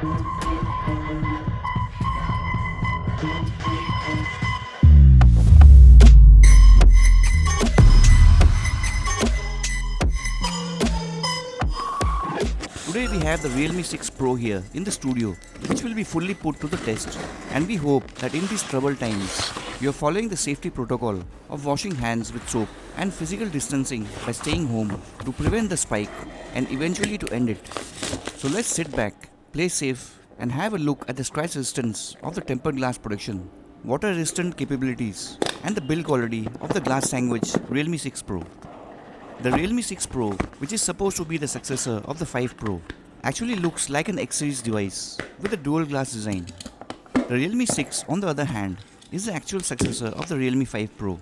Today we have the Realme 6 Pro here in the studio, which will be fully put to the test, and we hope that in these troubled times, you are following the safety protocol of washing hands with soap and physical distancing by staying home to prevent the spike and eventually to end it. So let's sit back, play safe, and have a look at the scratch resistance of the tempered glass production, water resistant capabilities, and the build quality of the glass sandwich Realme 6 Pro. The Realme 6 Pro, which is supposed to be the successor of the 5 Pro, actually looks like an X-series device with a dual glass design. The Realme 6, on the other hand, is the actual successor of the Realme 5 Pro.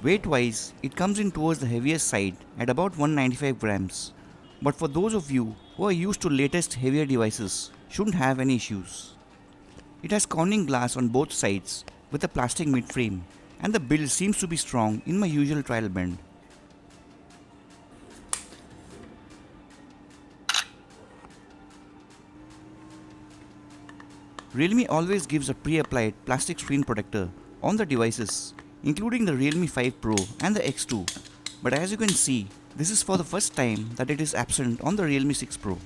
Weight-wise, it comes in towards the heaviest side at about 195 grams, but for those of you who are used to latest heavier devices, shouldn't have any issues. It has Corning glass on both sides with a plastic mid-frame, and the build seems to be strong in my usual trial bend. Realme always gives a pre-applied plastic screen protector on the devices, including the Realme 5 Pro and the X2, but as you can see, this is for the first time that it is absent on the Realme 6 Pro.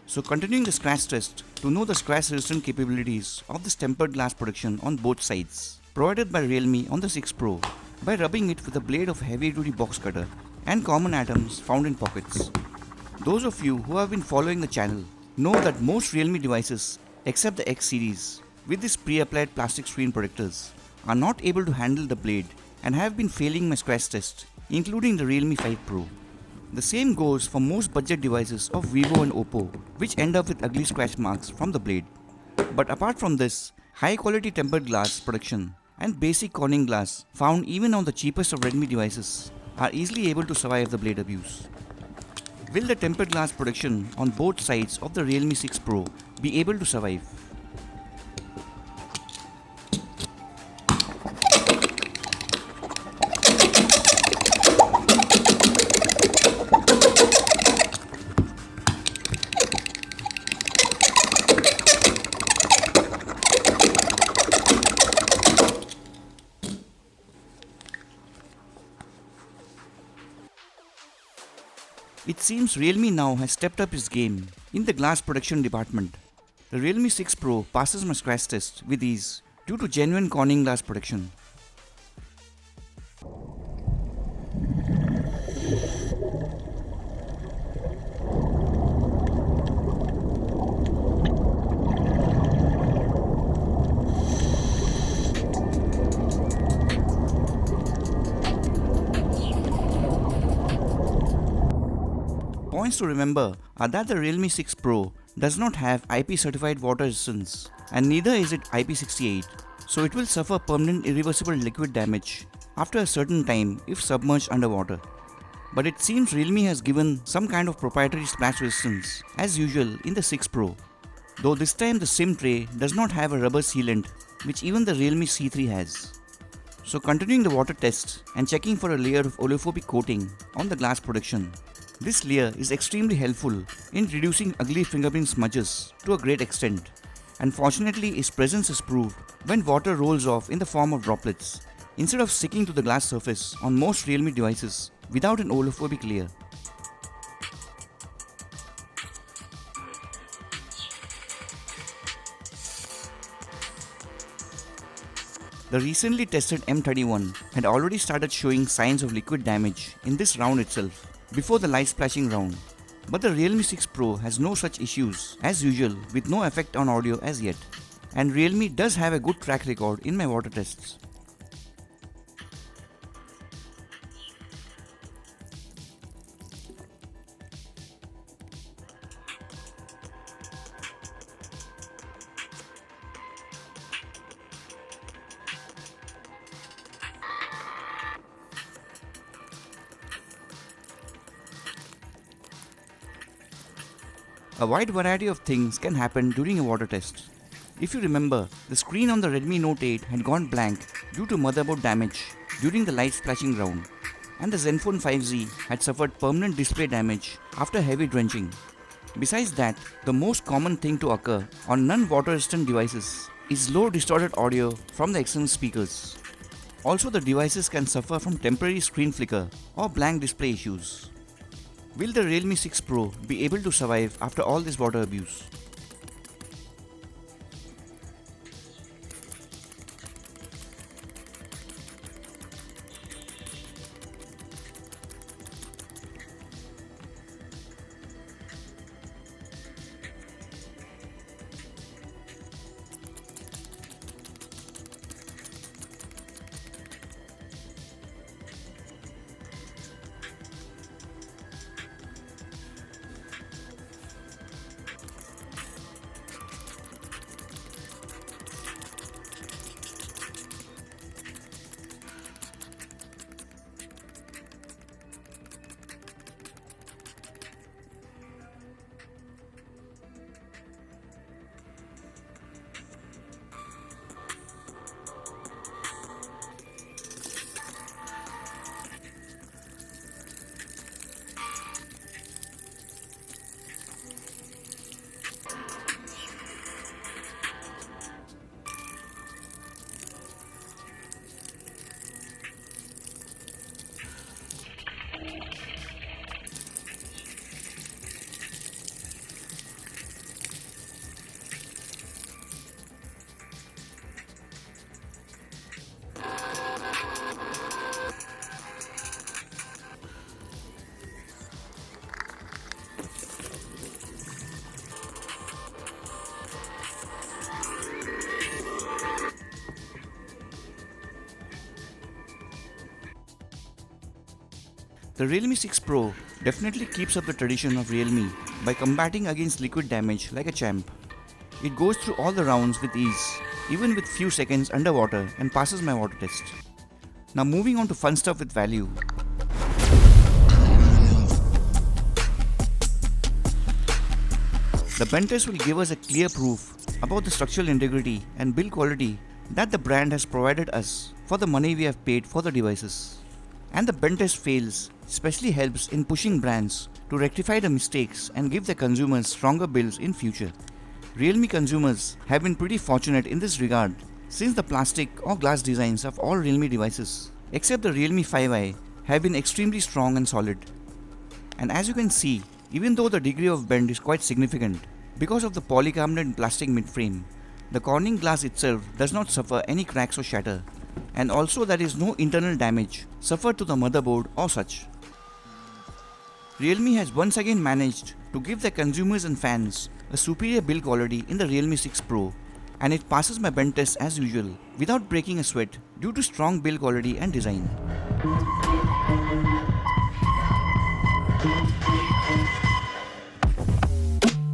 So continuing the scratch test to know the scratch resistant capabilities of this tempered glass production on both sides, provided by Realme on the 6 Pro by rubbing it with a blade of heavy duty box cutter and common atoms found in pockets. Those of you who have been following the channel know that most Realme devices except the X series with these pre-applied plastic screen protectors are not able to handle the blade and have been failing my scratch test, including the Realme 5 Pro. The same goes for most budget devices of Vivo and Oppo, which end up with ugly scratch marks from the blade. But apart from this, high quality tempered glass production and basic Corning glass found even on the cheapest of Redmi devices are easily able to survive the blade abuse. Will the tempered glass production on both sides of the Realme 6 Pro be able to survive? It seems Realme now has stepped up its game in the glass production department. The Realme 6 Pro passes my scratch test with ease due to genuine Corning glass production. Points to remember are that the Realme 6 Pro does not have IP certified water resistance and neither is it IP68, so it will suffer permanent irreversible liquid damage after a certain time if submerged underwater. But it seems Realme has given some kind of proprietary splash resistance as usual in the 6 Pro, though this time the SIM tray does not have a rubber sealant which even the Realme C3 has. So continuing the water test and checking for a layer of oleophobic coating on the glass production. This layer is extremely helpful in reducing ugly fingerprint smudges to a great extent, and fortunately its presence is proved when water rolls off in the form of droplets instead of sticking to the glass surface on most Realme devices without an oleophobic layer. The recently tested M31 had already started showing signs of liquid damage in this round itself before the light splashing round, but the Realme 6 Pro has no such issues as usual with no effect on audio as yet, and Realme does have a good track record in my water tests. A wide variety of things can happen during a water test. If you remember, the screen on the Redmi Note 8 had gone blank due to motherboard damage during the light splashing round, and the Zenfone 5Z had suffered permanent display damage after heavy drenching. Besides that, the most common thing to occur on non-water resistant devices is low distorted audio from the external speakers. Also, the devices can suffer from temporary screen flicker or blank display issues. Will the Realme 6 Pro be able to survive after all this water abuse? The Realme 6 Pro definitely keeps up the tradition of Realme by combating against liquid damage like a champ. It goes through all the rounds with ease, even with few seconds underwater, and passes my water test. Now moving on to fun stuff with value. The pen test will give us a clear proof about the structural integrity and build quality that the brand has provided us for the money we have paid for the devices. And the pen test fails especially helps in pushing brands to rectify the mistakes and give their consumers stronger builds in future. Realme consumers have been pretty fortunate in this regard since the plastic or glass designs of all Realme devices except the Realme 5i have been extremely strong and solid. And as you can see, even though the degree of bend is quite significant because of the polycarbonate plastic midframe, the Corning glass itself does not suffer any cracks or shatter, and also there is no internal damage suffered to the motherboard or such. Realme has once again managed to give their consumers and fans a superior build quality in the Realme 6 Pro, and it passes my bend test as usual without breaking a sweat due to strong build quality and design.